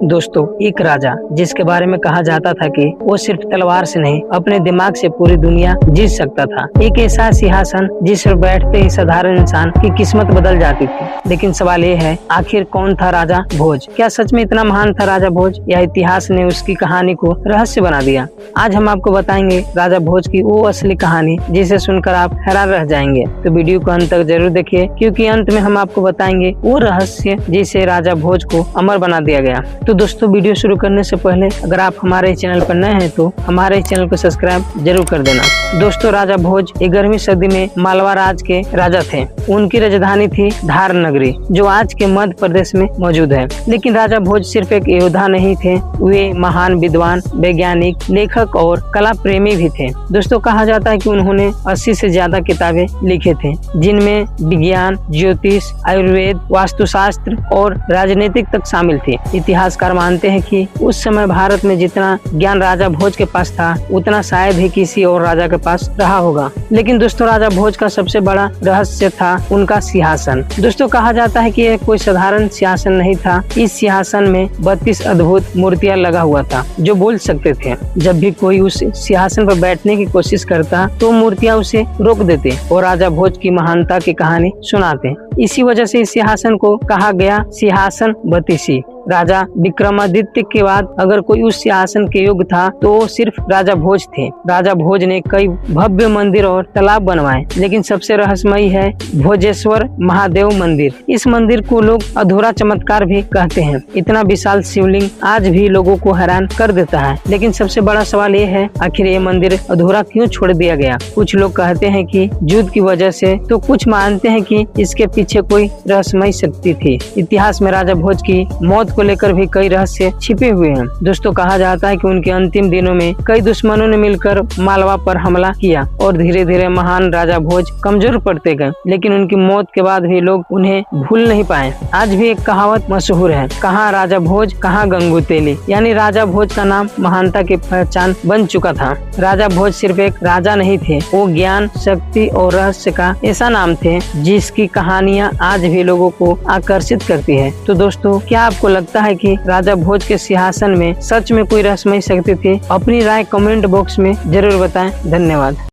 दोस्तों, एक राजा जिसके बारे में कहा जाता था कि वो सिर्फ तलवार से नहीं अपने दिमाग से पूरी दुनिया जीत सकता था। एक ऐसा सिंहासन जिस पर बैठते ही साधारण इंसान की किस्मत बदल जाती थी। लेकिन सवाल ये है, आखिर कौन था राजा भोज? क्या सच में इतना महान था राजा भोज, या इतिहास ने उसकी कहानी को रहस्य बना दिया? आज हम आपको बताएंगे राजा भोज की वो असली कहानी जिसे सुनकर आप हैरान रह जाएंगे। तो वीडियो को अंत तक जरूर देखिए, क्योंकि अंत में हम आपको बताएंगे वो रहस्य जिसे राजा भोज को अमर बना दिया गया। तो दोस्तों, वीडियो शुरू करने से पहले अगर आप हमारे चैनल पर नए हैं तो हमारे चैनल को सब्सक्राइब जरूर कर देना। दोस्तों, राजा भोज 11वीं सदी में मालवा राज के राजा थे। उनकी राजधानी थी धार नगरी, जो आज के मध्य प्रदेश में मौजूद है। लेकिन राजा भोज सिर्फ एक योद्धा नहीं थे, वे महान विद्वान, वैज्ञानिक, लेखक और कला प्रेमी भी थे। दोस्तों, कहा जाता है कि उन्होंने 80 से ज्यादा किताबें लिखे थे, जिनमें विज्ञान, ज्योतिष, आयुर्वेद, वास्तुशास्त्र और राजनीतिक तक शामिल थे। इतिहासकार मानते हैं कि उस समय भारत में जितना ज्ञान राजा भोज के पास था, उतना शायद ही किसी और राजा के पास रहा होगा। लेकिन दोस्तों, राजा भोज का सबसे बड़ा रहस्य था उनका सिंहासन। दोस्तों, कहा जाता है कि यह कोई साधारण सिंहासन नहीं था। इस सिंहासन में 32 अद्भुत मूर्तियां लगा हुआ था, जो बोल सकते थे। जब भी कोई उस सिंहासन पर बैठने की कोशिश करता, तो मूर्तियां उसे रोक देते और राजा भोज की महानता की कहानी सुनाते। इसी वजह से इस सिंहासन को कहा गया सिंहासन बत्तीसी। राजा विक्रमादित्य के बाद अगर कोई उस सिंहासन के योग्य था तो वो सिर्फ राजा भोज थे। राजा भोज ने कई भव्य मंदिर और तालाब बनवाए, लेकिन सबसे रहस्यमयी है भोजेश्वर महादेव मंदिर। इस मंदिर को लोग अधूरा चमत्कार भी कहते हैं। इतना विशाल शिवलिंग आज भी लोगों को हैरान कर देता है। लेकिन सबसे बड़ा सवाल ये है, आखिर ये मंदिर अधूरा क्यों छोड़ दिया गया? कुछ लोग कहते हैं कि युद्ध की वजह से, तो कुछ मानते हैं कि इसके पीछे कोई रहस्यमयी शक्ति थी। इतिहास में राजा भोज की मौत को लेकर भी कई रहस्य छिपे हुए हैं। दोस्तों, कहा जाता है कि उनके अंतिम दिनों में कई दुश्मनों ने मिलकर मालवा पर हमला किया और धीरे धीरे महान राजा भोज कमजोर पड़ते गए। लेकिन उनकी मौत के बाद भी लोग उन्हें भूल नहीं पाए। आज भी एक कहावत मशहूर है, कहाँ राजा भोज कहाँ गंगू तेली, यानी राजा भोज का नाम महानता की पहचान बन चुका था। राजा भोज सिर्फ एक राजा नहीं थे, वो ज्ञान, शक्ति और रहस्य का ऐसा नाम थे जिसकी कहानियाँ आज भी लोगों को आकर्षित करती है। तो दोस्तों, क्या आपको लगता है कि राजा भोज के सिंहासन में सच में कोई रहस्यमयी शक्ति थी? अपनी राय कमेंट बॉक्स में जरूर बताएं। धन्यवाद।